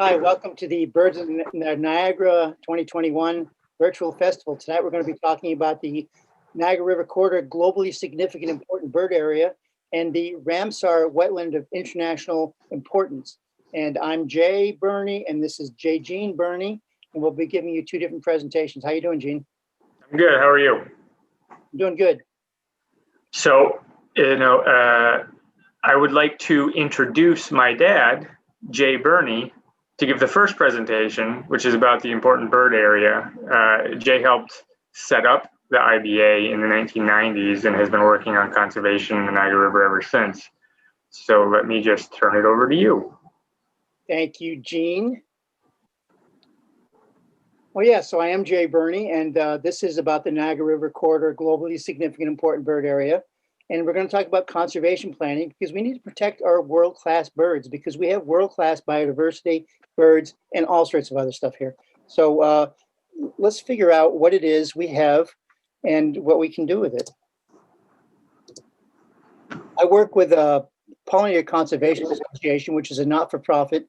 Hi, welcome to the Birds of Niagara 2021 virtual festival. Tonight we're going to be talking about the Niagara River Corridor globally significant important bird area and the Ramsar wetland of international importance. And I'm Burney, and this is Jajean Burney, and we'll be giving you two different presentations. How you doing, Jean? I'm good. How are you? I'm doing good. So, I would like to introduce my dad, Jay Burney, to give the first presentation, which is about the important bird area. Jay helped set up the IBA in the 1990s and has been working on conservation in the Niagara River ever since. So let me just turn it over to you. Thank you, Jean. Well, yeah, so I am Jay Burney, and this is about the Niagara River Corridor, globally significant important bird area. And we're going to talk about conservation planning because we need to protect our world-class birds because we have world-class biodiversity, birds, and all sorts of other stuff here. So let's figure out what it is we have and what we can do with it. I work with Pollinator Conservation Association, which is a not-for-profit.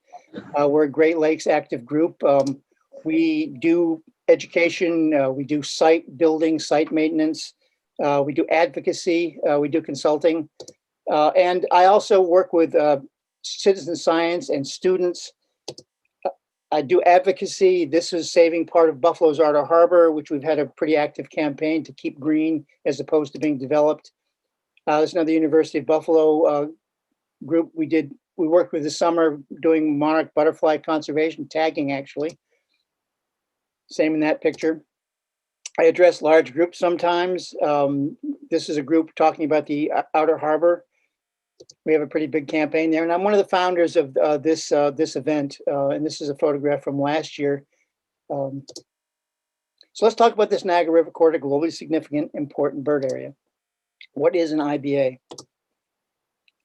We're a Great Lakes active group. We do education, we do site building, site maintenance, we do advocacy, we do consulting. And I also work with citizen science and students. I do advocacy. This is saving part of Buffalo's Outer Harbor, which we've had a pretty active campaign to keep green as opposed to being developed. There's another University of Buffalo group we worked with this summer doing monarch butterfly conservation, tagging actually. Same in that picture. I address large groups sometimes. This is a group talking about the Outer Harbor. We have a pretty big campaign there, and I'm one of the founders of this event. And this is a photograph from last year. So let's talk about this Niagara River Corridor, globally significant, important bird area. What is an IBA?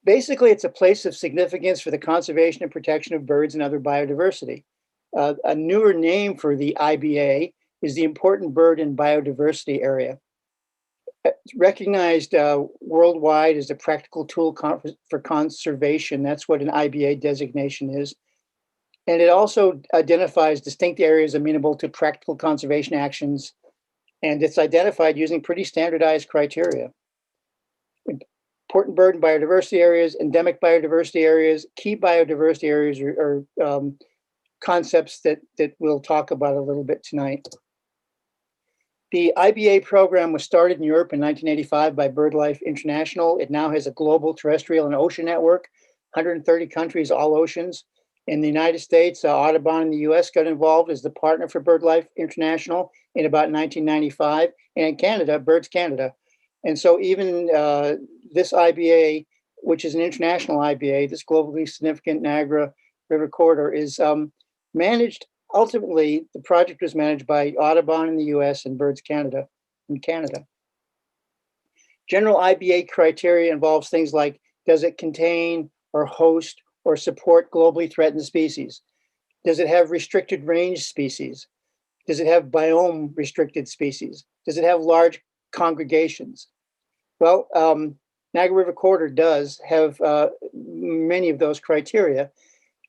Basically, it's a place of significance for the conservation and protection of birds and other biodiversity. A newer name for the IBA is the Important Bird and Biodiversity Area. It's recognized worldwide as a practical tool for conservation. That's what an IBA designation is. And it also identifies distinct areas amenable to practical conservation actions. And it's identified using pretty standardized criteria. Important bird and biodiversity areas, endemic biodiversity areas, key biodiversity areas are concepts that we'll talk about a little bit tonight. The IBA program was started in Europe in 1985 by BirdLife International. It now has a global terrestrial and ocean network, 130 countries, all oceans. In the United States, Audubon in the US got involved as the partner for BirdLife International in about 1995. And in Canada, Birds Canada. And so even this IBA, which is an international IBA, this globally significant Niagara River Corridor, is managed. Ultimately, the project was managed by Audubon in the US and Birds Canada in Canada. General IBA criteria involves things like, does it contain or host or support globally threatened species? Does it have restricted range species? Does it have biome restricted species? Does it have large congregations? Well, Niagara River Corridor does have many of those criteria.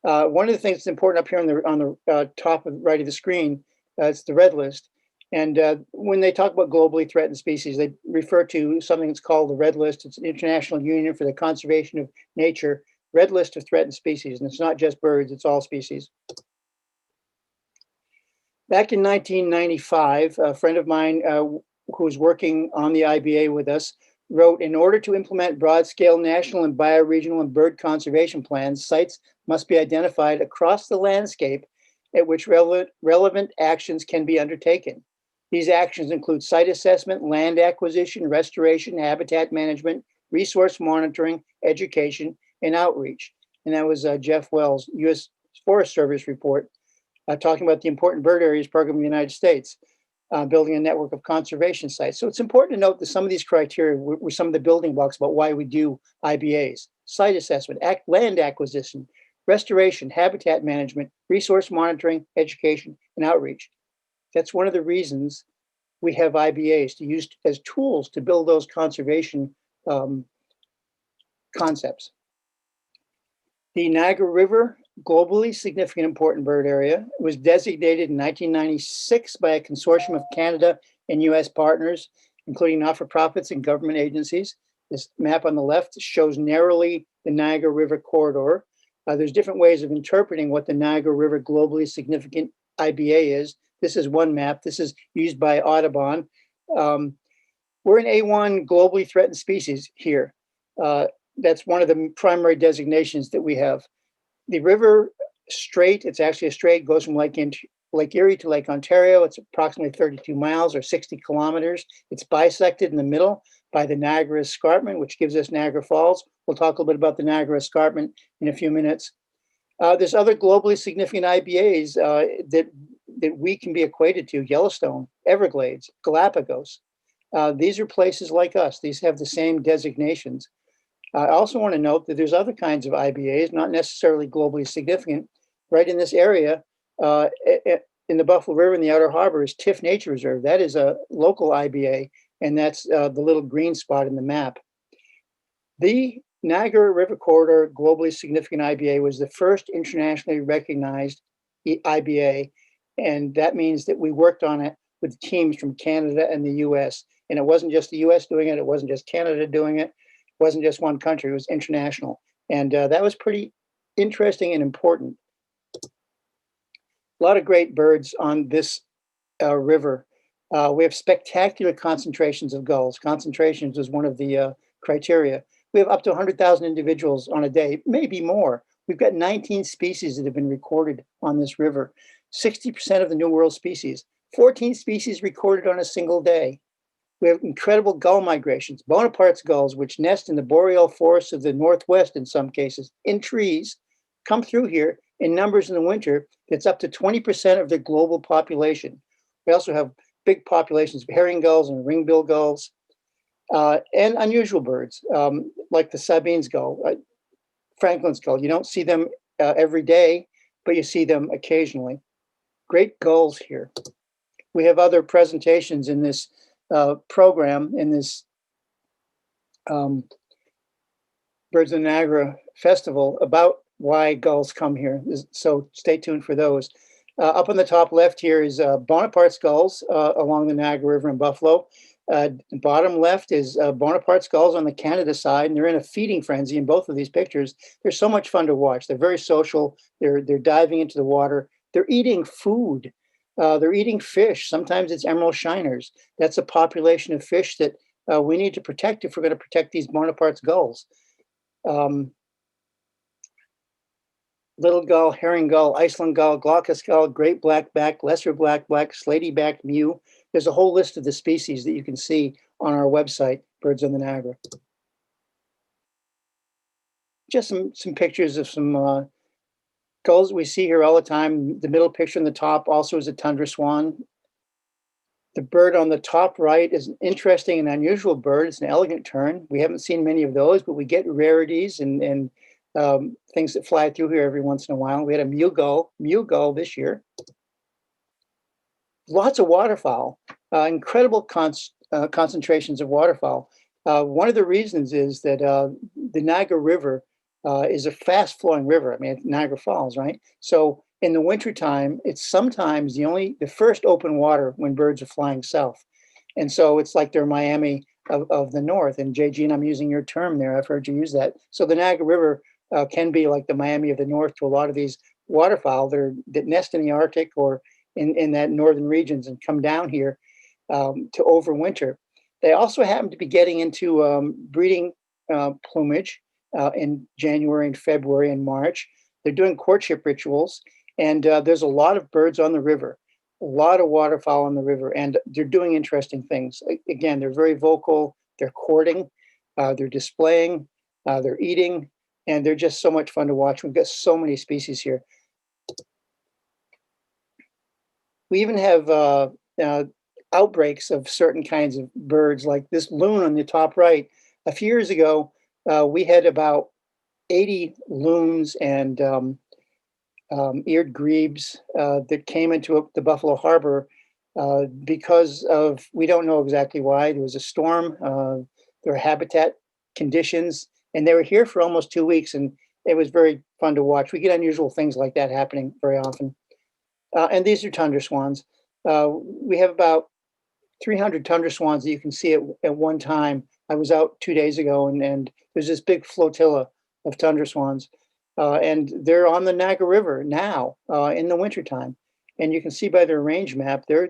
One of the things that's important up here on the top of right of the screen, it's the red list. And when they talk about globally threatened species, they refer to something that's called the red list. It's an international union for the conservation of nature, red list of threatened species. And it's not just birds, it's all species. Back in 1995, a friend of mine who was working on the IBA with us wrote, in order to implement broad-scale national and bioregional and bird conservation plans, sites must be identified across the landscape at which relevant actions can be undertaken. These actions include site assessment, land acquisition, restoration, habitat management, resource monitoring, education, and outreach. And that was Jeff Wells' U.S. Forest Service report talking about the Important Bird Areas Program in the United States. Building a network of conservation sites. So it's important to note that some of these criteria were some of the building blocks about why we do IBAs. Site assessment, land acquisition, restoration, habitat management, resource monitoring, education, and outreach. That's one of the reasons we have IBAs, to use as tools to build those conservation concepts. The Niagara River globally significant important bird area. It was designated in 1996 by a consortium of Canada and US partners, including not-for-profits and government agencies. This map on the left shows narrowly the Niagara River corridor. There's different ways of interpreting what the Niagara River globally significant IBA is. This is one map. This is used by Audubon. We're an A1 globally threatened species here. That's one of the primary designations that we have. The river strait, it's actually a strait, goes from Lake Erie to Lake Ontario. It's approximately 32 miles or 60 kilometers. It's bisected in the middle by the Niagara Escarpment, which gives us Niagara Falls. We'll talk a little bit about the Niagara Escarpment in a few minutes. There's other globally significant IBAs that we can be equated to: Yellowstone, Everglades, Galapagos. These are places like us. These have the same designations. I also want to note that there's other kinds of IBAs, not necessarily globally significant. Right in this area, in the Buffalo River in the Outer Harbor, is Tiff Nature Reserve. That is a local IBA, and that's the little green spot in the map. The Niagara River Corridor globally significant IBA was the first internationally recognized IBA, and that means that we worked on it with teams from Canada and the US. And it wasn't just the US doing it, it wasn't just Canada doing it, it wasn't just one country, it was international. And that was pretty interesting and important. A lot of great birds on this river. We have spectacular concentrations of gulls. Concentrations is one of the criteria. We have up to 100,000 individuals on a day, maybe more. We've got 19 species that have been recorded on this river. 60% of the New World species, 14 species recorded on a single day. We have incredible gull migrations. Bonaparte's gulls, which nest in the boreal forests of the Northwest in some cases, in trees, come through here in numbers in the winter. It's up to 20% of the global population. We also have big populations of herring gulls and ringbill gulls, and unusual birds, like the Sabine's gull, Franklin's gull. You don't see them every day, but you see them occasionally. Great gulls here. We have other presentations in this program, in this Birds of Niagara Festival, about why gulls come here. So stay tuned for those. Up on the top left here is Bonaparte's gulls along the Niagara River in Buffalo. Bottom left is Bonaparte's gulls on the Canada side, and they're in a feeding frenzy in both of these pictures. They're so much fun to watch. They're very social. They're diving into the water. They're eating food. They're eating fish. Sometimes it's emerald shiners. That's a population of fish that we need to protect if we're going to protect these Bonaparte's gulls. Little gull, herring gull, Iceland gull, glaucus gull, great blackback, lesser blackback, slaty-backed mew. There's a whole list of the species that you can see on our website, Birds of the Niagara. Just some pictures of some gulls we see here all the time. The middle picture on the top also is a Tundra Swan. The bird on the top right is an interesting and unusual bird. It's an elegant tern. We haven't seen many of those, but we get rarities and things that fly through here every once in a while. We had a mew gull this year. Lots of waterfowl, incredible concentrations of waterfowl. One of the reasons is that the Niagara River is a fast-flowing river. I mean, it's Niagara Falls, right? So in the wintertime, it's sometimes the first open water when birds are flying south. And so it's like they're Miami of the north. And Jajean, I'm using your term there. I've heard you use that. So the Niagara River can be like the Miami of the north to a lot of these waterfowl that nest in the Arctic or in that northern regions and come down here to overwinter. They also happen to be getting into breeding plumage in January and February and March. They're doing courtship rituals, and there's a lot of birds on the river, a lot of waterfowl on the river, and they're doing interesting things. Again, they're very vocal, they're courting, they're displaying, they're eating, and they're just so much fun to watch. We've got so many species here. We even have outbreaks of certain kinds of birds, like this loon on the top right. A few years ago, we had about 80 loons and eared grebes that came into the Buffalo Harbor because of, we don't know exactly why. There was a storm, there were habitat conditions, and they were here for almost 2 weeks. And it was very fun to watch. We get unusual things like that happening very often. And these are tundra swans. We have about 300 tundra swans that you can see at one time. I was out 2 days ago, and there's this big flotilla of tundra swans. And they're on the Niagara River now in the wintertime. And you can see by their range map, they're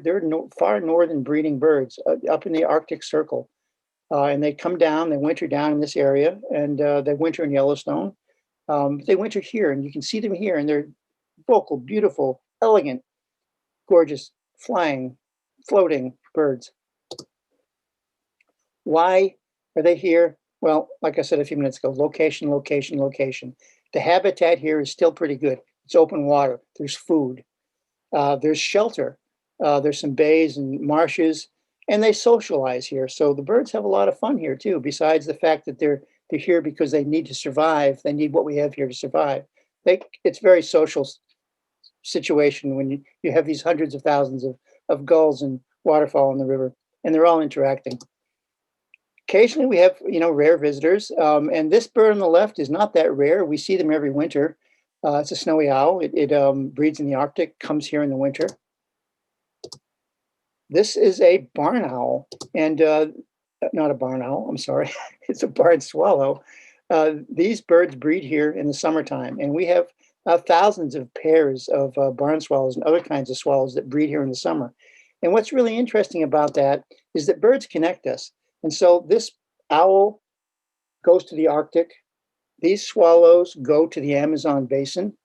far northern breeding birds up in the Arctic Circle. And they come down, they winter down in this area, and they winter in Yellowstone. They winter here, and you can see them here, and they're vocal, beautiful, elegant, gorgeous, flying, floating birds. Why are they here? Well, like I said a few minutes ago, location, location, location. The habitat here is still pretty good. It's open water. There's food. There's shelter. There's some bays and marshes, and they socialize here. So the birds have a lot of fun here too, besides the fact that they're here because they need to survive. They need what we have here to survive. It's very social situation when you have these hundreds of thousands of gulls and waterfowl in the river, and they're all interacting. Occasionally we have, rare visitors, and this bird on the left is not that rare. We see them every winter. It's a snowy owl. It breeds in the Arctic, comes here in the winter. This is a barn owl, and not a barn owl, I'm sorry. It's a barn swallow. These birds breed here in the summertime, and we have thousands of pairs of barn swallows and other kinds of swallows that breed here in the summer. And what's really interesting about that is that birds connect us. And so this owl goes to the Arctic. These swallows go to the Amazon basin,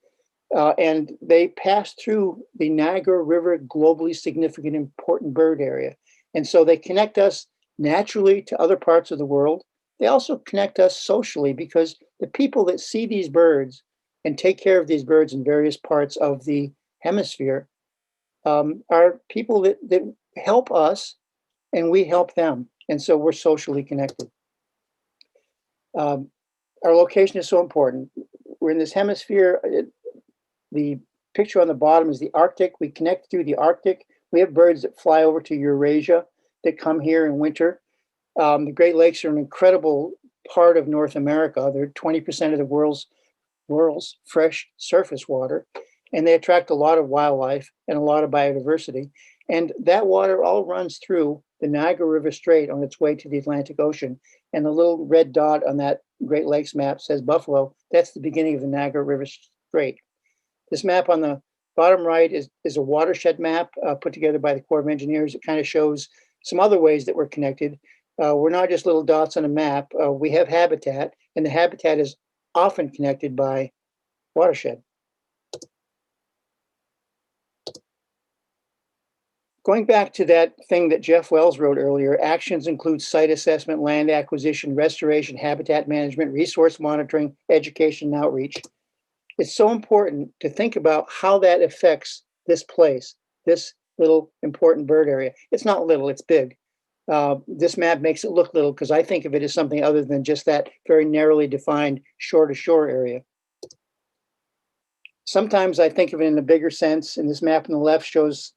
and they pass through the Niagara River globally significant important bird area. And so they connect us naturally to other parts of the world. They also connect us socially because the people that see these birds and take care of these birds in various parts of the hemisphere are people that help us and we help them. And so we're socially connected. Our location is so important. We're in this hemisphere. The picture on the bottom is the Arctic. We connect through the Arctic. We have birds that fly over to Eurasia that come here in winter. The Great Lakes are an incredible part of North America. They're 20% of the world's fresh surface water, and they attract a lot of wildlife and a lot of biodiversity. And that water all runs through the Niagara River Strait on its way to the Atlantic Ocean. And the little red dot on that Great Lakes map says Buffalo. That's the beginning of the Niagara River Strait. This map on the bottom right is a watershed map put together by the Corps of Engineers. It kind of shows some other ways that we're connected. We're not just little dots on a map. We have habitat, and the habitat is often connected by watershed. Going back to that thing that Jeff Wells wrote earlier, actions include site assessment, land acquisition, restoration, habitat management, resource monitoring, education, and outreach. It's so important to think about how that affects this place, this little important bird area. It's not little, it's big. This map makes it look little because I think of it as something other than just that very narrowly defined shore-to-shore area. Sometimes I think of it in a bigger sense, and this map on the left shows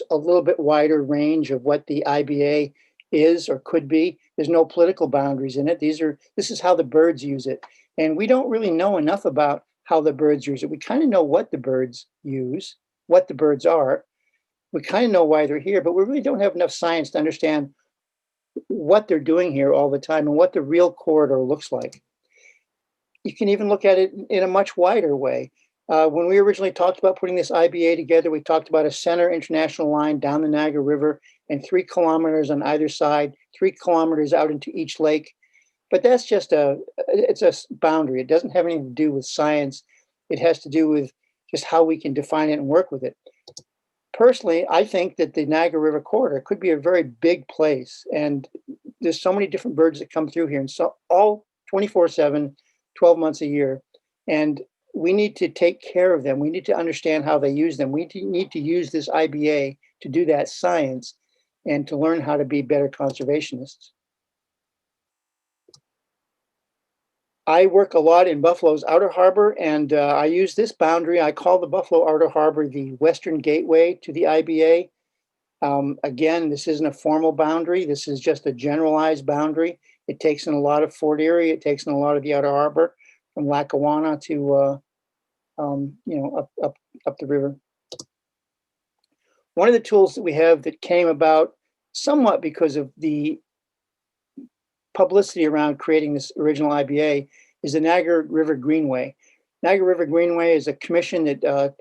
a little bit wider range of what the IBA is or could be. There's no political boundaries in it. This is how the birds use it. And we don't really know enough about how the birds use it. We kind of know what the birds use, what the birds are. We kind of know why they're here, but we really don't have enough science to understand what they're doing here all the time and what the real corridor looks like. You can even look at it in a much wider way. When we originally talked about putting this IBA together, we talked about a center international line down the Niagara River and 3 kilometers on either side, 3 kilometers out into each lake. But that's just it's a boundary. It doesn't have anything to do with science. It has to do with just how we can define it and work with it. Personally, I think that the Niagara River corridor could be a very big place. And there's so many different birds that come through here, and so all 24/7, 12 months a year. And we need to take care of them. We need to understand how they use them. We need to use this IBA to do that science and to learn how to be better conservationists. I work a lot in Buffalo's Outer Harbor, and I use this boundary. I call the Buffalo Outer Harbor the western gateway to the IBA. Again, this isn't a formal boundary. This is just a generalized boundary. It takes in a lot of Fort Erie. It takes in a lot of the Outer Harbor from Lackawanna to, up the river. One of the tools that we have that came about somewhat because of the publicity around creating this original IBA is the Niagara River Greenway. Niagara River Greenway is a commission that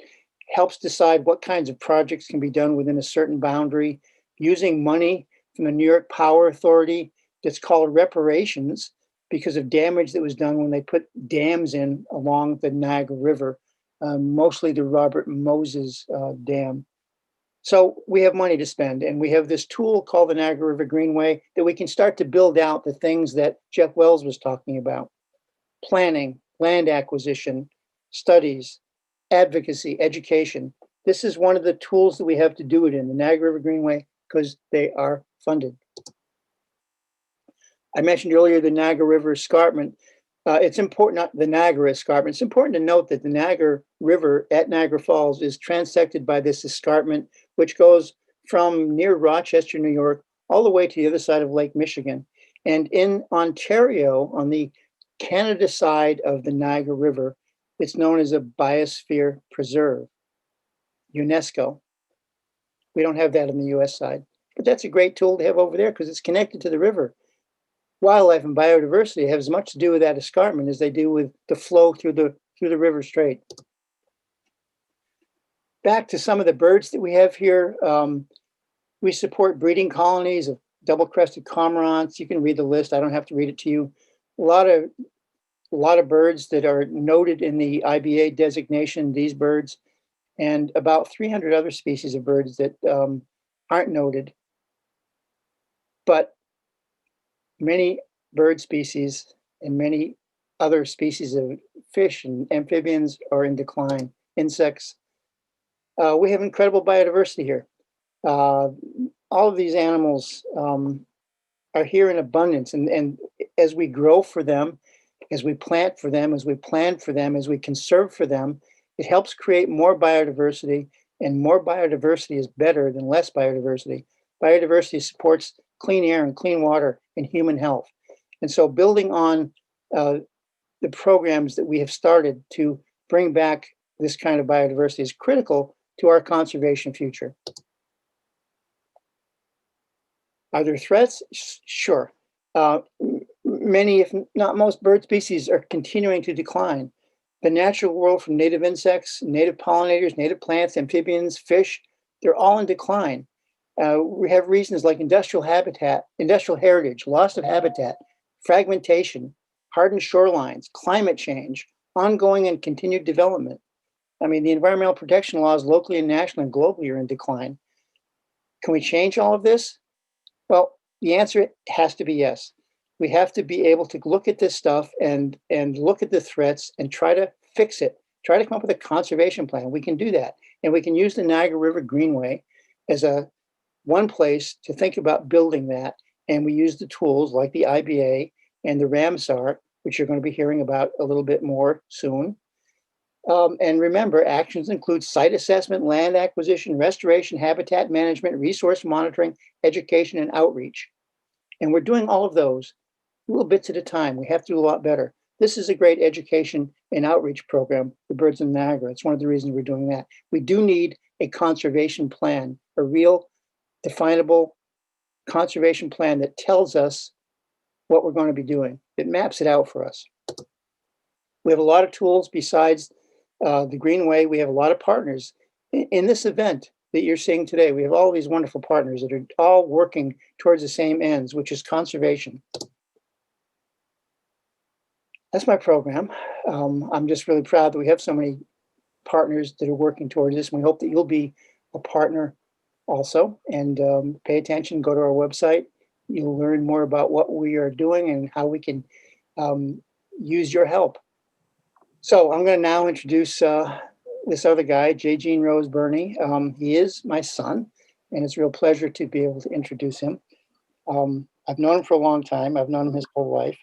helps decide what kinds of projects can be done within a certain boundary using money from the New York Power Authority that's called reparations because of damage that was done when they put dams in along the Niagara River, mostly the Robert Moses Dam. So we have money to spend, and we have this tool called the Niagara River Greenway that we can start to build out the things that Jeff Wells was talking about: planning, land acquisition, studies, advocacy, education. This is one of the tools that we have to do it in, the Niagara River Greenway, because they are funded. I mentioned earlier the Niagara River Escarpment. It's important, not the Niagara Escarpment. It's important to note that the Niagara River at Niagara Falls is transected by this escarpment, which goes from near Rochester, New York, all the way to the other side of Lake Michigan. And in Ontario, on the Canada side of the Niagara River, it's known as a biosphere preserve, UNESCO. We don't have that on the US side, but that's a great tool to have over there because it's connected to the river. Wildlife and biodiversity have as much to do with that escarpment as they do with the flow through the river strait. Back to some of the birds that we have here. We support breeding colonies of double-crested cormorants. You can read the list. I don't have to read it to you. A lot of birds that are noted in the IBA designation, these birds, and about 300 other species of birds that aren't noted. But many bird species and many other species of fish and amphibians are in decline, insects. We have incredible biodiversity here. All of these animals are here in abundance. And as we grow for them, as we plant for them, as we plan for them, as we conserve for them, it helps create more biodiversity, and more biodiversity is better than less biodiversity. Biodiversity supports clean air and clean water and human health. And so building on the programs that we have started to bring back this kind of biodiversity is critical to our conservation future. Are there threats? Sure. Many, if not most, bird species are continuing to decline. The natural world, from native insects, native pollinators, native plants, amphibians, fish, they're all in decline. We have reasons like industrial heritage, loss of habitat, fragmentation, hardened shorelines, climate change, ongoing and continued development. I mean, the environmental protection laws locally and nationally and globally are in decline. Can we change all of this? Well, the answer has to be yes. We have to be able to look at this stuff and look at the threats and try to fix it, try to come up with a conservation plan. We can do that. And we can use the Niagara River Greenway as one place to think about building that. And we use the tools like the IBA and the Ramsar, which you're going to be hearing about a little bit more soon. And remember, actions include site assessment, land acquisition, restoration, habitat management, resource monitoring, education, and outreach. And we're doing all of those little bits at a time. We have to do a lot better. This is a great education and outreach program for birds in Niagara. It's one of the reasons we're doing that. We do need a conservation plan, a real definable conservation plan that tells us what we're going to be doing. It maps it out for us. We have a lot of tools besides the Greenway. We have a lot of partners. In this event that you're seeing today, we have all these wonderful partners that are all working towards the same ends, which is conservation. That's my program. I'm just really proud that we have so many partners that are working towards this, and we hope that you'll be a partner also. And pay attention, go to our website. You'll learn more about what we are doing and how we can use your help. So I'm going to now introduce this other guy, Jajean Rose-Burney. He is my son, and it's a real pleasure to be able to introduce him. I've known him for a long time. I've known him his whole life.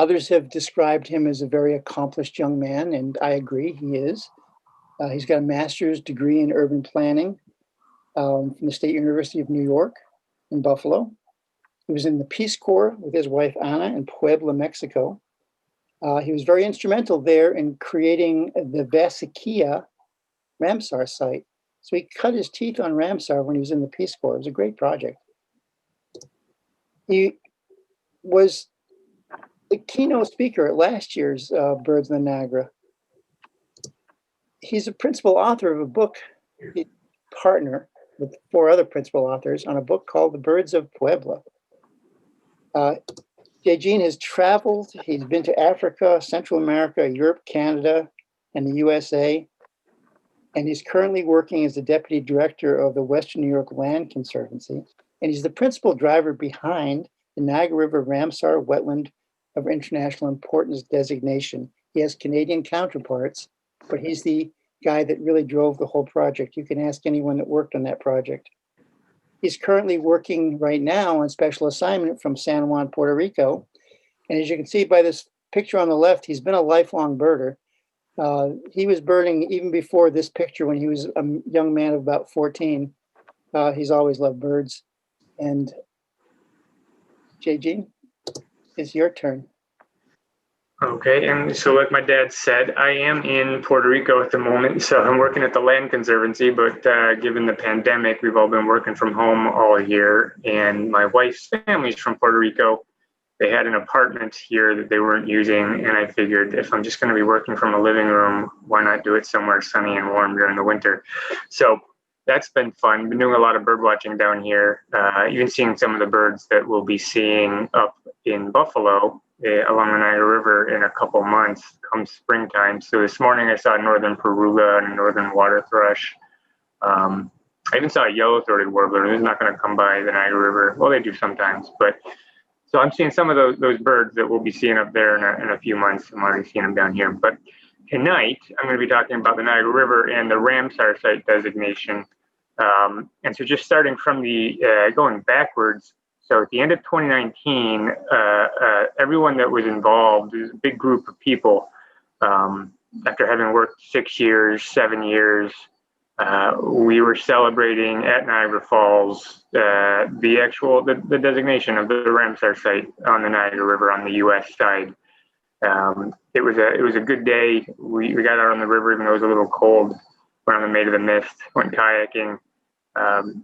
Others have described him as a very accomplished young man, and I agree, he is. He's got a master's degree in urban planning from the State University of New York in Buffalo. He was in the Peace Corps with his wife Ana in Puebla, Mexico. He was very instrumental there in creating the Vasiquia Ramsar site. So he cut his teeth on Ramsar when he was in the Peace Corps. It was a great project. He was the keynote speaker at last year's Birds in the Niagara. He's a principal author of a book, partner with 4 other principal authors on a book called The Birds of Puebla. Jajean has traveled. He's been to Africa, Central America, Europe, Canada, and the USA. And he's currently working as the deputy director of the Western New York Land Conservancy. And he's the principal driver behind the Niagara River Ramsar Wetland of International Importance designation. He has Canadian counterparts, but he's the guy that really drove the whole project. You can ask anyone that worked on that project. He's currently working right now on special assignment from San Juan, Puerto Rico. And as you can see by this picture on the left, he's been a lifelong birder. He was birding even before this picture when he was a young man of about 14. He's always loved birds. And Jajean, it's your turn. Okay, and so like my dad said, I am in Puerto Rico at the moment, so I'm working at the Land Conservancy, but given the pandemic, we've all been working from home all year, and my wife's family's from Puerto Rico. They had an apartment here that they weren't using, and I figured if I'm just going to be working from a living room, why not do it somewhere sunny and warm during the winter? So that's been fun. Been doing a lot of bird watching down here, even seeing some of the birds that we'll be seeing up in Buffalo along the Niagara River in a couple months come springtime. So this morning I saw a northern parula and a northern water thrush. I even saw a yellow-throated warbler. They're not going to come by the Niagara River. Well, they do sometimes, but so I'm seeing some of those birds that we'll be seeing up there in a few months. I'm already seeing them down here. But tonight, I'm going to be talking about the Niagara River and the Ramsar site designation. And so just starting from the, going backwards, so at the end of 2019, everyone that was involved, is a big group of people, after having worked 6 years, 7 years, we were celebrating at Niagara Falls the designation of the Ramsar site on the Niagara River on the U.S. side. It was a good day. We got out on the river even though it was a little cold. Went on the Maid of the Mist, went kayaking.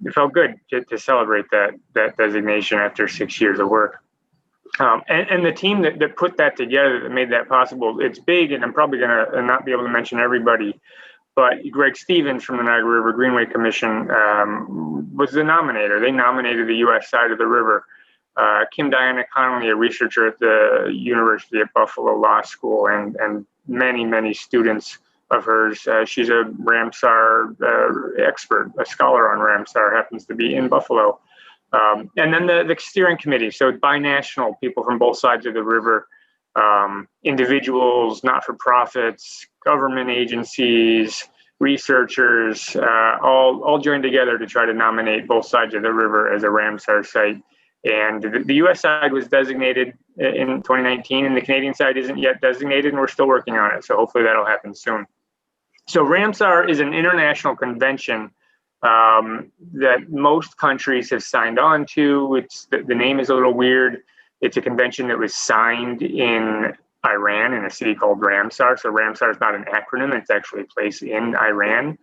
It felt good to celebrate that designation after 6 years of work. And the team that put that together, that made that possible, it's big, and I'm probably going to not be able to mention everybody. But Greg Stevens from the Niagara River Greenway Commission was the nominator. They nominated the U.S. side of the river. Kim Diana Connolly, a researcher at the University of Buffalo Law School, and many, many students of hers. She's a Ramsar expert, a scholar on Ramsar, happens to be in Buffalo. And then the steering committee, so binational people from both sides of the river, individuals, not-for-profits, government agencies, researchers, all joined together to try to nominate both sides of the river as a Ramsar site. And the U.S. side was designated in 2019, and the Canadian side isn't yet designated, and we're still working on it. So hopefully that'll happen soon. So Ramsar is an international convention that most countries have signed on to. The name is a little weird. It's a convention that was signed in Iran in a city called Ramsar. So Ramsar is not an acronym. It's actually a place in Iran.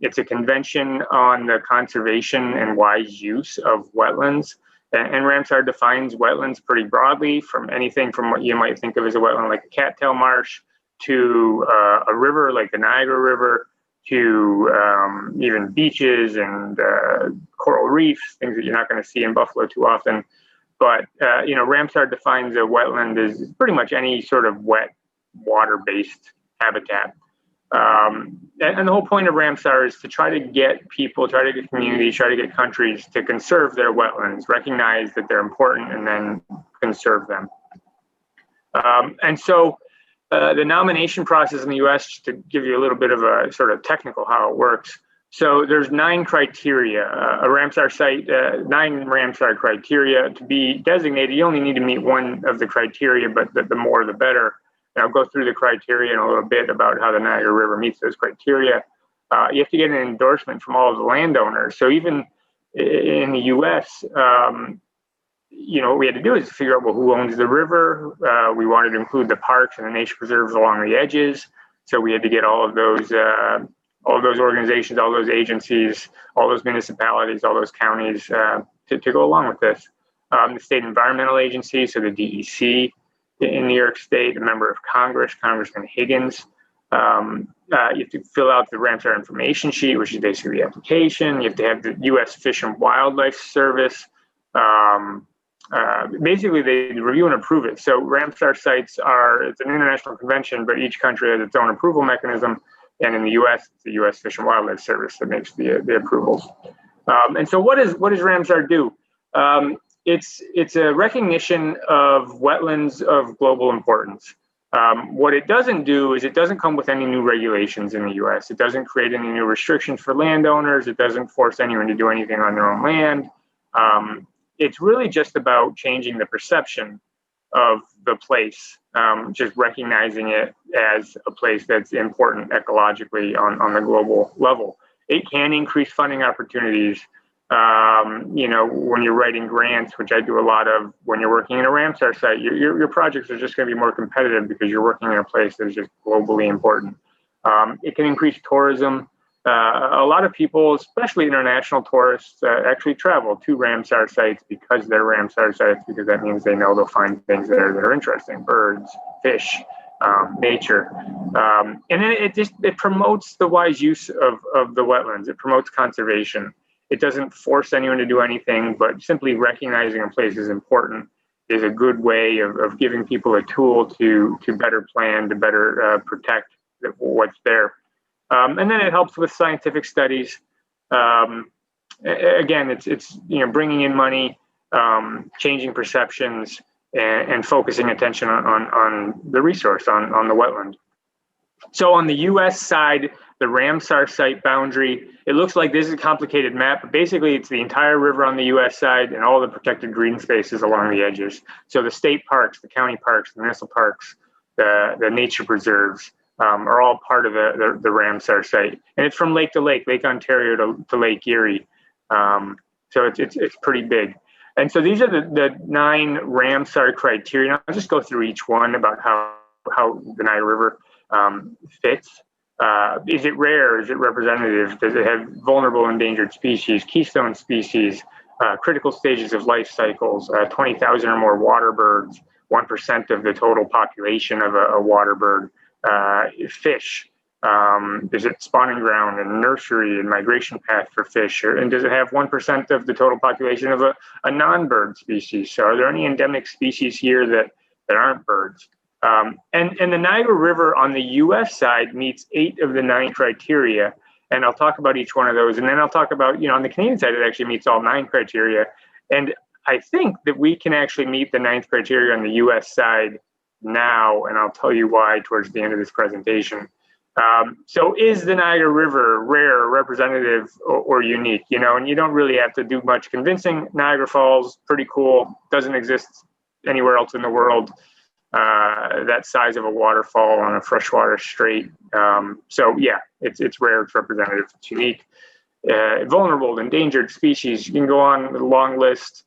It's a convention on the conservation and wise use of wetlands. And Ramsar defines wetlands pretty broadly, from anything from what you might think of as a wetland like a cattail marsh to a river like the Niagara River, to even beaches and coral reefs, things that you're not going to see in Buffalo too often. But, Ramsar defines a wetland as pretty much any sort of wet water-based habitat. And the whole point of Ramsar is to try to get people, try to get communities, try to get countries to conserve their wetlands, recognize that they're important, and then conserve them. And so the nomination process in the U.S., just to give you a little bit of a sort of technical how it works. So there's 9 criteria, a Ramsar site, 9 Ramsar criteria to be designated. You only need to meet one of the criteria, but the more the better. And I'll go through the criteria in a little bit about how the Niagara River meets those criteria. You have to get an endorsement from all of the landowners. So even in the U.S., what we had to do is figure out, well, who owns the river? We wanted to include the parks and the nature preserves along the edges. So we had to get all of those organizations, all those agencies, all those municipalities, all those counties to go along with this. The State Environmental Agency, so the DEC in New York State, a member of Congress, Congressman Higgins. You have to fill out the Ramsar information sheet, which is basically the application. You have to have the U.S. Fish and Wildlife Service. Basically, they review and approve it. So Ramsar sites it's an international convention, but each country has its own approval mechanism. And in the U.S., it's the U.S. Fish and Wildlife Service that makes the approvals. And so what does Ramsar do? It's a recognition of wetlands of global importance. What it doesn't do is it doesn't come with any new regulations in the U.S. It doesn't create any new restrictions for landowners. It doesn't force anyone to do anything on their own land. It's really just about changing the perception of the place, just recognizing it as a place that's important ecologically on the global level. It can increase funding opportunities. When you're writing grants, which I do a lot of, when you're working in a Ramsar site, your projects are just going to be more competitive because you're working in a place that is just globally important. It can increase tourism. A lot of people, especially international tourists, actually travel to Ramsar sites because they're Ramsar sites, because that means they know they'll find things there that are interesting: birds, fish, nature. And then it promotes the wise use of the wetlands. It promotes conservation. It doesn't force anyone to do anything, but simply recognizing a place is important is a good way of giving people a tool to better plan, to better protect what's there. And then it helps with scientific studies. Again, it's bringing in money, changing perceptions, and focusing attention on the resource, on the wetland. So on the U.S. side, the Ramsar site boundary, it looks like this is a complicated map, but basically it's the entire river on the U.S. side and all the protected green spaces along the edges. So the state parks, the county parks, the municipal parks, the nature preserves are all part of the Ramsar site. And it's from lake to lake, Lake Ontario to Lake Erie. So it's pretty big. And so these are the 9 Ramsar criteria. I'll just go through each one about how the Niagara River fits. Is it rare? Is it representative? Does it have vulnerable endangered species, keystone species, critical stages of life cycles, 20,000 or more water birds, 1% of the total population of a water bird, fish? Is it spawning ground and nursery and migration path for fish? And does it have 1% of the total population of a non-bird species? So are there any endemic species here that aren't birds? And the Niagara River on the U.S. side meets 8 of the 9 criteria. And I'll talk about each one of those. And then I'll talk about, on the Canadian side, it actually meets all 9 criteria. And I think that we can actually meet the 9th criteria on the U.S. side now. And I'll tell you why towards the end of this presentation. So is the Niagara River rare, representative, or unique? And you don't really have to do much convincing. Niagara Falls, pretty cool, doesn't exist anywhere else in the world. That size of a waterfall on a freshwater strait. So yeah, it's rare, it's representative, it's unique. Vulnerable, endangered species, you can go on a long list.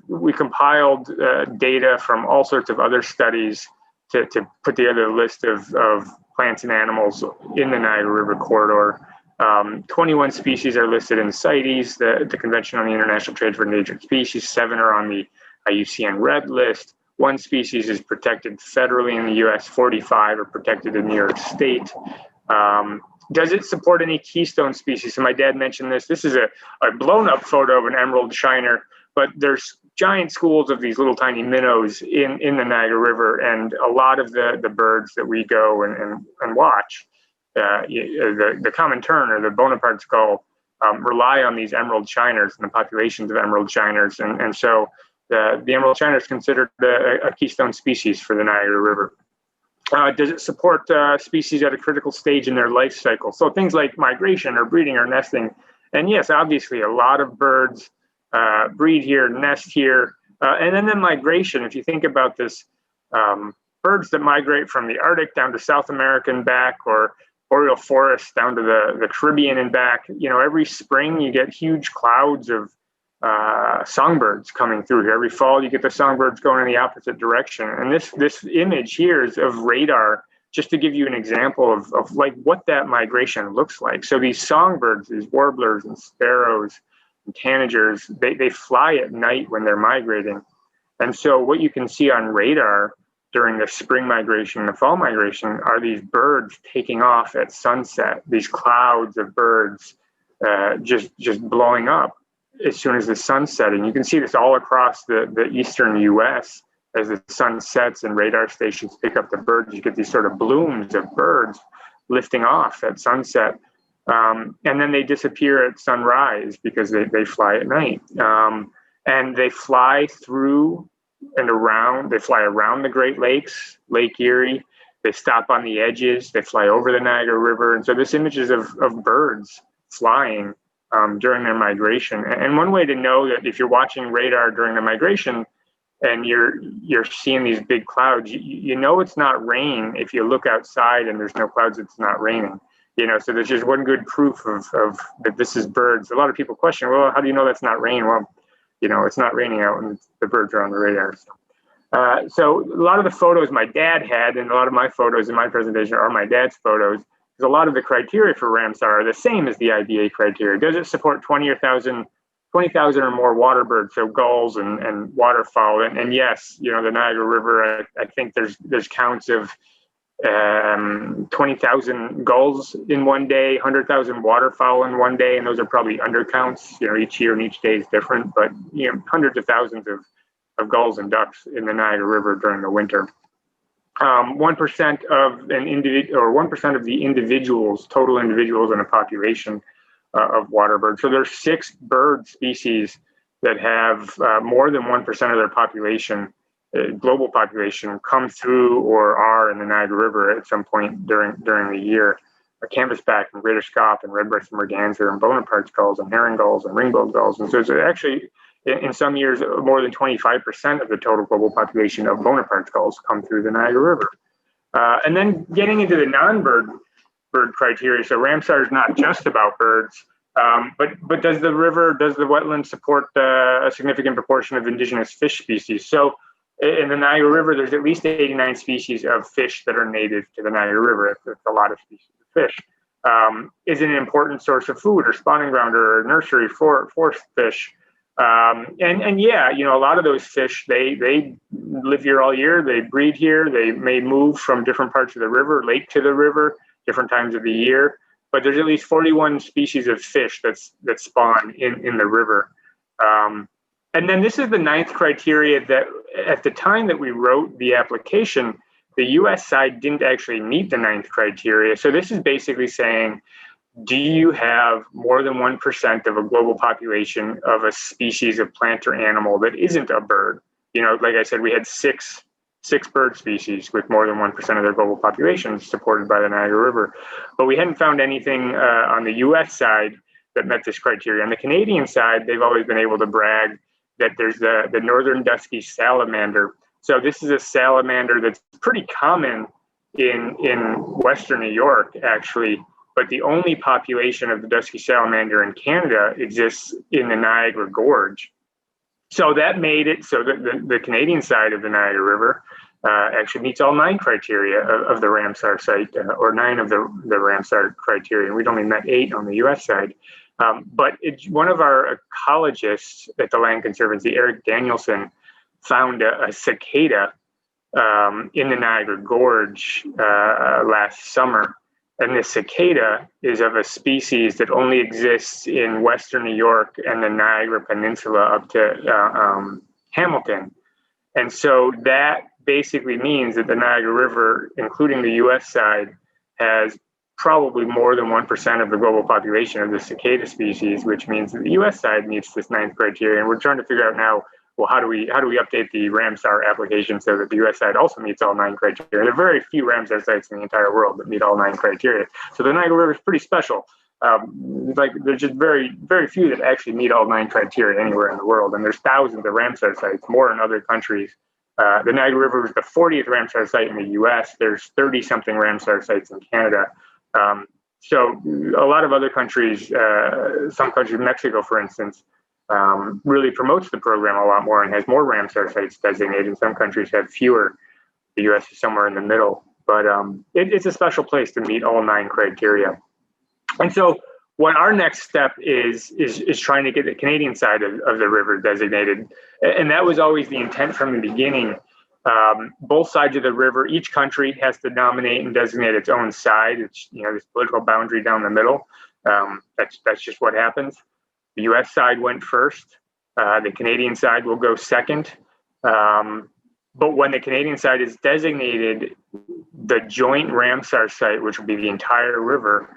We compiled data from all sorts of other studies to put together a list of plants and animals in the Niagara River corridor. 21 species are listed in CITES, the Convention on the International Trade for Endangered Species. 7 are on the IUCN Red List. 1 species is protected federally in the U.S. 45 are protected in New York State. Does it support any keystone species? So my dad mentioned this. This is a blown up photo of an emerald shiner, but there's giant schools of these little tiny minnows in the Niagara River, and a lot of the birds that we go and watch, the common tern or the Bonaparte's gull, rely on these emerald shiners and the populations of emerald shiners, and so the emerald shiner is considered a keystone species for the Niagara River. Does it support species at a critical stage in their life cycle? So things like migration or breeding or nesting. And yes, obviously a lot of birds breed here, nest here. And then the migration, if you think about this, birds that migrate from the Arctic down to South America and back, or boreal forests down to the Caribbean and back, every spring you get huge clouds of songbirds coming through here. Every fall, you get the songbirds going in the opposite direction. And this image here is of radar, just to give you an example of like what that migration looks like. So these songbirds, these warblers and sparrows and tanagers, they fly at night when they're migrating. And so what you can see on radar during the spring migration and the fall migration are these birds taking off at sunset, these clouds of birds just blowing up as soon as the sun's setting. You can see this all across the eastern US. As the sun sets and radar stations pick up the birds, you get these sort of blooms of birds lifting off at sunset. And then they disappear at sunrise because they fly at night. And they fly through and around, they fly around the Great Lakes, Lake Erie. They stop on the edges, they fly over the Niagara River. And so this image is of birds flying during their migration. And one way to know that if you're watching radar during the migration and you're seeing these big clouds, you know it's not rain. If you look outside and there's no clouds, it's not raining. So there's just one good proof of that this is birds. A lot of people question, well, how do you know that's not rain? Well, it's not raining out and the birds are on the radar. So a lot of the photos my dad had, and a lot of my photos in my presentation are my dad's photos, because a lot of the criteria for Ramsar are the same as the IBA criteria. Does it support 20,000 or more water birds, so gulls and waterfowl? And yes, the Niagara River, I think there's counts of 20,000 gulls in one day, 100,000 waterfowl in one day, and those are probably undercounts. Each year and each day is different, but hundreds of thousands of gulls and ducks in the Niagara River during the winter. 1% of an individual, or 1% of the total individuals in a population of water birds. So there's 6 bird species that have more than 1% of their population, global population, come through or are in the Niagara River at some point during the year. Canvasback and greater scaup and red-breasted merganser and Bonaparte's gulls and herring gulls and ringbill gulls. And so it's actually, in some years, more than 25% of the total global population of Bonaparte's gulls come through the Niagara River. And then getting into the non-bird criteria. So Ramsar is not just about birds, but does the wetland support a significant proportion of indigenous fish species? So in the Niagara River, there's at least 89 species of fish that are native to the Niagara River. It's a lot of species of fish. Is it an important source of food or spawning ground or nursery for fish? And yeah, a lot of those fish, they live here all year. They breed here. They may move from different parts of the river, lake to the river, different times of the year. But there's at least 41 species of fish that spawn in the river. And then this is the 9th criteria that at the time that we wrote the application, the US side didn't actually meet the 9th criteria. So this is basically saying, do you have more than 1% of a global population of a species of plant or animal that isn't a bird? Like I said, we had six bird species with more than 1% of their global population supported by the Niagara River. But we hadn't found anything on the US side that met this criteria. On the Canadian side, they've always been able to brag that there's the northern dusky salamander. So this is a salamander that's pretty common in Western New York, actually, but the only population of the dusky salamander in Canada exists in the Niagara Gorge. So that made it so that the Canadian side of the Niagara River actually meets all 9 criteria of the Ramsar site, or 9 of the Ramsar criteria. And we'd only met 8 on the US side. But one of our ecologists at the Land Conservancy, Eric Danielson, found a cicada in the Niagara Gorge last summer. And the cicada is of a species that only exists in Western New York and the Niagara Peninsula up to Hamilton. And so that basically means that the Niagara River, including the US side, has probably more than 1% of the global population of the cicada species, which means that the US side meets this 9th criteria. And we're trying to figure out now, well, how do we update the Ramsar application so that the US side also meets all 9 criteria? There are very few Ramsar sites in the entire world that meet all 9 criteria. So the Niagara River is pretty special. There's just very, very few that actually meet all 9 criteria anywhere in the world. And there's thousands of Ramsar sites, more in other countries. The Niagara River is the 40th Ramsar site in the US. There's 30-something Ramsar sites in Canada. So a lot of other countries, some countries, Mexico, for instance, really promotes the program a lot more and has more Ramsar sites designated. Some countries have fewer. The U.S. is somewhere in the middle, but it's a special place to meet all 9 criteria. And so what our next step is trying to get the Canadian side of the river designated. And that was always the intent from the beginning. Both sides of the river, each country has to nominate and designate its own side. It's, this political boundary down the middle. That's just what happens. The U.S. side went first. The Canadian side will go second. But when the Canadian side is designated, the joint Ramsar site, which will be the entire river,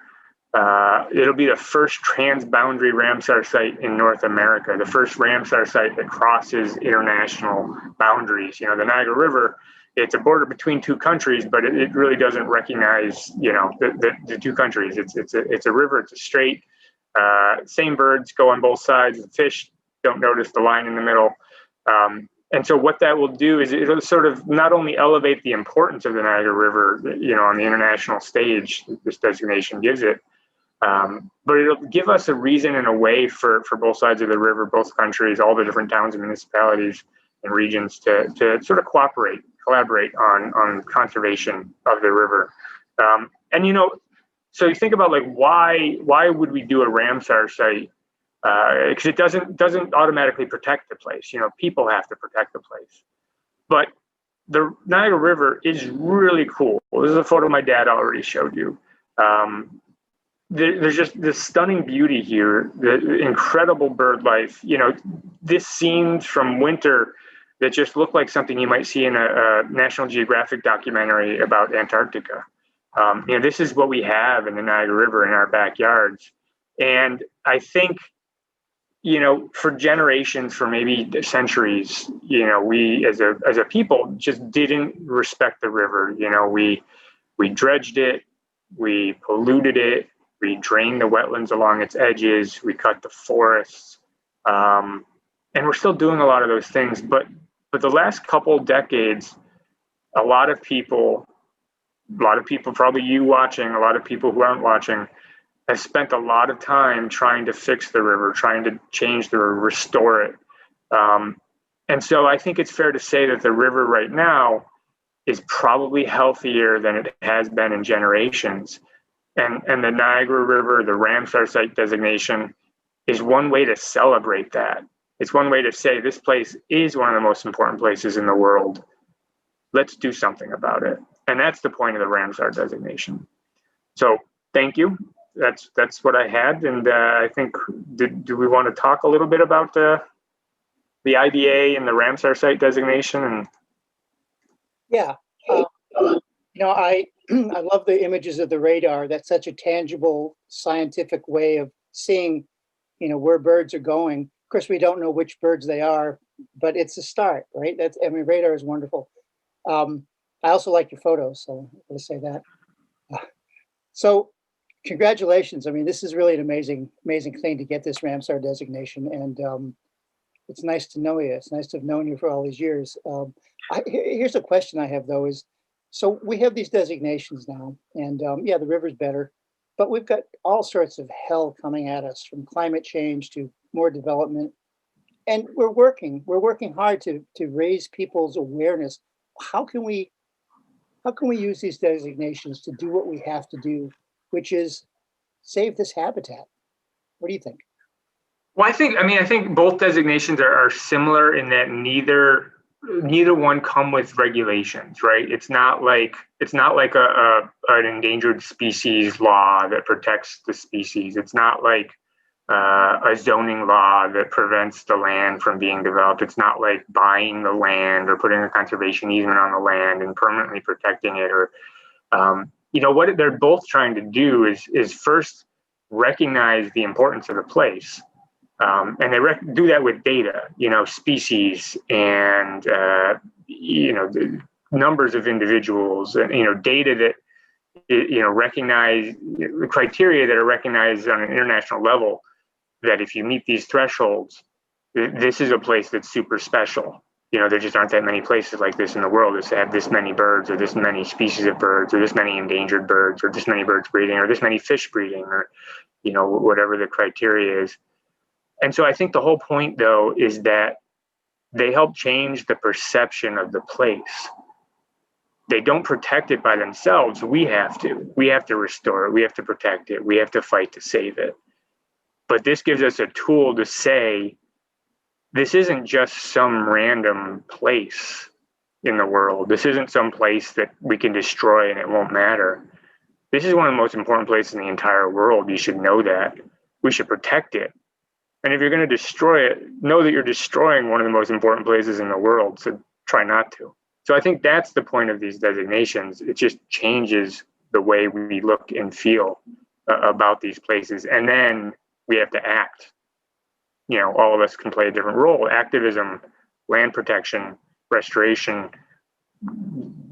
it'll be the first transboundary Ramsar site in North America, the first Ramsar site that crosses international boundaries. The Niagara River, it's a border between 2 countries, but it really doesn't recognize, the 2 countries. It's a river, it's a strait. Same birds go on both sides. The fish don't notice the line in the middle. And so what that will do is it'll sort of not only elevate the importance of the Niagara River, on the international stage, this designation gives it, but it'll give us a reason and a way for both sides of the river, both countries, all the different towns and municipalities and regions to sort of collaborate on conservation of the river. So you think about why would we do a Ramsar site? Because it doesn't automatically protect the place. People have to protect the place. But the Niagara River is really cool. This is a photo my dad already showed you. There's just this stunning beauty here, the incredible bird life. This scenes from winter that just look like something you might see in a National Geographic documentary about Antarctica. This is what we have in the Niagara River in our backyards. And I think, for generations, for maybe centuries, we as a people just didn't respect the river. We dredged it, we polluted it, we drained the wetlands along its edges, we cut the forests, and we're still doing a lot of those things. But the last couple decades, a lot of people, probably you watching, a lot of people who aren't watching, have spent a lot of time trying to fix the river, trying to change the river, restore it. And so I think it's fair to say that the river right now is probably healthier than it has been in generations. And the Niagara River, the Ramsar site designation, is one way to celebrate that. It's one way to say this place is one of the most important places in the world. Let's do something about it. And that's the point of the Ramsar designation. So thank you. That's what I had. And I think, do we want to talk a little bit about the IBA and the Ramsar site designation? And yeah, I love the images of the radar. That's such a tangible scientific way of seeing, where birds are going. Of course, we don't know which birds they are, but it's a start, right? Radar is wonderful. I also like your photos, so I'm going to say that. So congratulations. This is really an amazing thing to get this Ramsar designation. And it's nice to know you. It's nice to have known you for all these years. Here's a question I have, though, is, so we have these designations now, and the river's better, but we've got all sorts of hell coming at us, from climate change to more development. And we're working hard to raise people's awareness. How can we use these designations to do what we have to do, which is save this habitat? What do you think? Well, I think both designations are similar in that neither one come with regulations, right? It's not like an endangered species law that protects the species. It's not like a zoning law that prevents the land from being developed. It's not like buying the land or putting a conservation easement on the land and permanently protecting it. Or what they're both trying to do is first recognize the importance of the place. And they do that with data, species and, the numbers of individuals, and, data that, recognize criteria that are recognized on an international level, that if you meet these thresholds, this is a place that's super special. There just aren't that many places like this in the world that have this many birds, or this many species of birds, or this many endangered birds, or this many birds breeding, or this many fish breeding, or, whatever the criteria is. And so I think the whole point, though, is that they help change the perception of the place. They don't protect it by themselves. We have to. We have to restore it. We have to protect it. We have to fight to save it. But this gives us a tool to say, this isn't just some random place in the world. This isn't some place that we can destroy and it won't matter. This is one of the most important places in the entire world. You should know that. We should protect it. And if you're going to destroy it, know that you're destroying one of the most important places in the world. So try not to. So I think that's the point of these designations. It just changes the way we look and feel about these places. And then we have to act. You know, all of us can play a different role. Activism, land protection, restoration,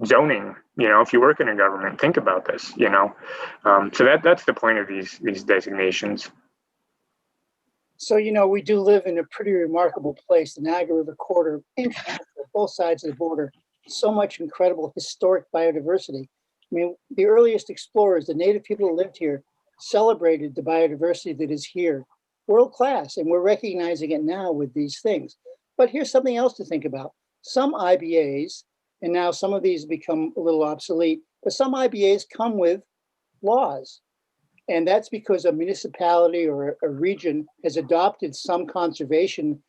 zoning. You know, if you work in a government, think about this, you know. So that's the point of these designations. So, you know, we do live in a pretty remarkable place, the Niagara River corridor, both sides of the border, so much incredible historic biodiversity. I mean, the earliest explorers, the native people who lived here, celebrated the biodiversity that is here, world class, and we're recognizing it now with these things. But here's something else to think about. Some IBAs, and now some of these become a little obsolete, but some IBAs come with laws. And that's because a municipality or a region has adopted some conservation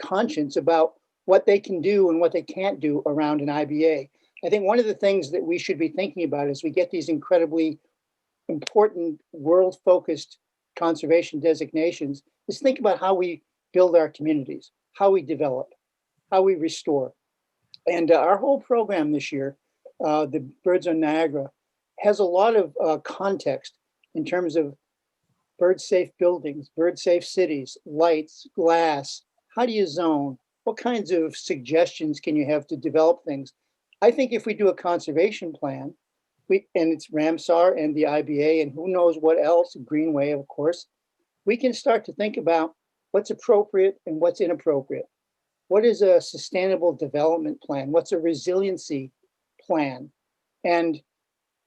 conscience about what they can do and what they can't do around an IBA. I think one of the things that we should be thinking about as we get these incredibly important world-focused conservation designations is think about how we build our communities, how we develop, how we restore. And our whole program this year, the Birds on Niagara, has a lot of context in terms of bird-safe buildings, bird-safe cities, lights, glass. How do you zone? What kinds of suggestions can you have to develop things? I think if we do a conservation plan, and it's Ramsar and the IBA and who knows what else, Greenway, of course, we can start to think about what's appropriate and what's inappropriate. What is a sustainable development plan? What's a resiliency plan? And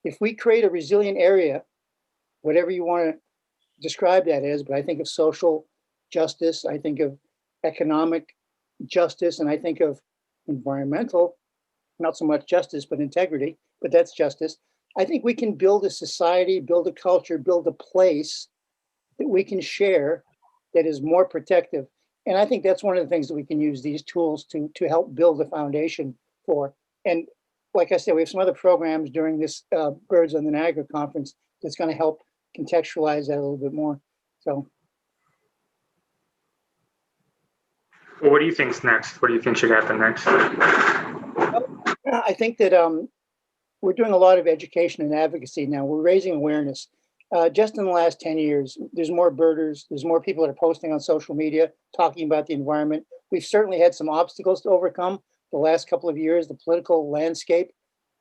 if we create a resilient area, whatever you want to describe that as, but I think of social justice, I think of economic justice, and I think of environmental, not so much justice, but integrity, but that's justice. I think we can build a society, build a culture, build a place that we can share that is more protective. And I think that's one of the things that we can use these tools to help build a foundation for. And like I said, we have some other programs during this Birds on the Niagara conference that's going to help contextualize that a little bit more. So. Well, what do you think's next? What do you think should happen next? I think that we're doing a lot of education and advocacy now. We're raising awareness. Just in the last 10 years, there's more birders, there's more people that are posting on social media, talking about the environment. We've certainly had some obstacles to overcome the last couple of years. The political landscape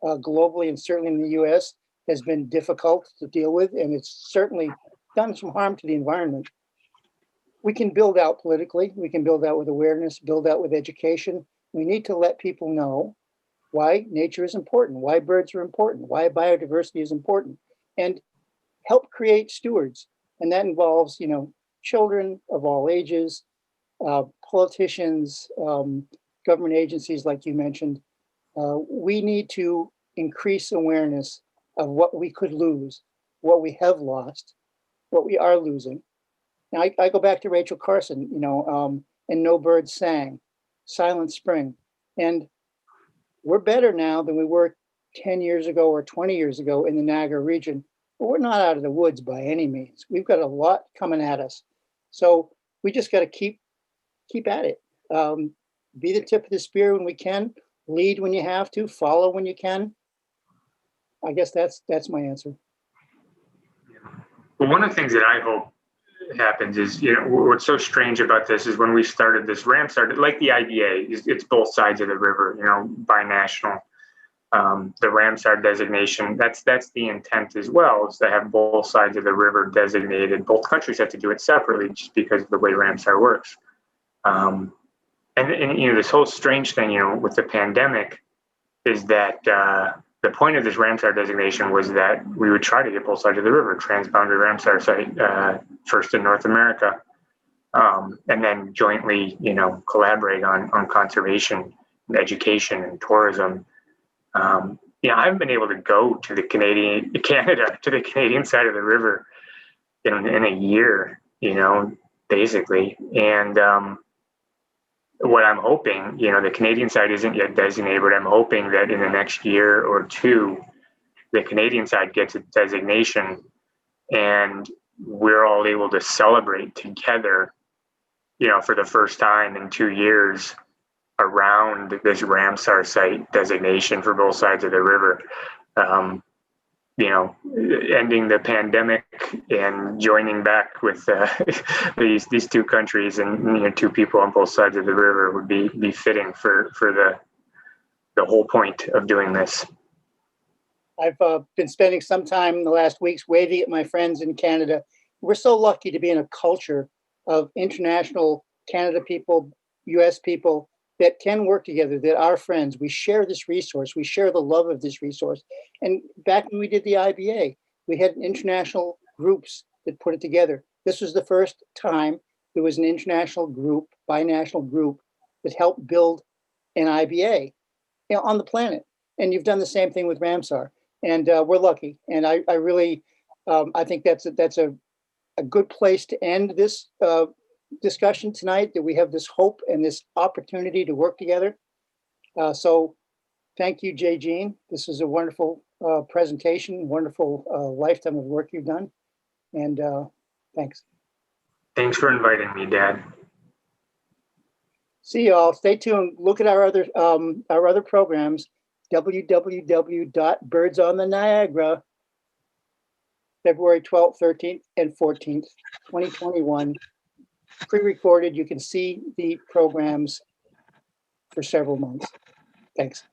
globally and certainly in the US has been difficult to deal with, and it's certainly done some harm to the environment. We can build out politically, we can build out with awareness, build out with education. We need to let people know why nature is important, why birds are important, why biodiversity is important, and help create stewards. And that involves, you know, children of all ages, politicians, government agencies, like you mentioned. We need to increase awareness of what we could lose, what we have lost, what we are losing. Now, I go back to Rachel Carson, you know, and No Birds Sang, Silent Spring. And we're better now than we were 10 years ago or 20 years ago in the Niagara region, but we're not out of the woods by any means. We've got a lot coming at us. So we just got to keep at it. Be the tip of the spear when we can, lead when you have to, follow when you can. I guess that's my answer. Well, one of the things that I hope happens is, you know, what's so strange about this is when we started this Ramsar, like the IBA, it's both sides of the river, you know, binational. The Ramsar designation, that's the intent as well, is to have both sides of the river designated. Both countries have to do it separately just because of the way Ramsar works. And you know, this whole strange thing, you know, with the pandemic is that the point of this Ramsar designation was that we would try to get both sides of the river, transboundary Ramsar site, first in North America. and then jointly, collaborate on conservation and education and tourism. I haven't been able to go to Canada, to the Canadian side of the river in a year, basically. And what I'm hoping, the Canadian side isn't yet designated, but I'm hoping that in the next year or two, the Canadian side gets a designation and we're all able to celebrate together, for the first time in 2 years around this Ramsar site designation for both sides of the river. Ending the pandemic and joining back with these two countries and two people on both sides of the river would be fitting for the whole point of doing this. I've been spending some time in the last weeks waving at my friends in Canada. We're so lucky to be in a culture of international Canada people, US people that can work together, that are friends. We share this resource. We share the love of this resource. And back when we did the IBA, we had international groups that put it together. This was the first time there was an international group, binational group, that helped build an IBA on the planet. And you've done the same thing with Ramsar. And we're lucky. And I really, I think that's a good place to end this discussion tonight, that we have this hope and this opportunity to work together. So thank you, Jajean. This was a wonderful presentation, wonderful lifetime of work you've done. And thanks. Thanks for inviting me, Dad. See y'all. Stay tuned. Look at our other programs, www.birdsontheniagara, February 12th, 13th, and 14th, 2021. Pre-recorded. You can see the programs for several months. Thanks.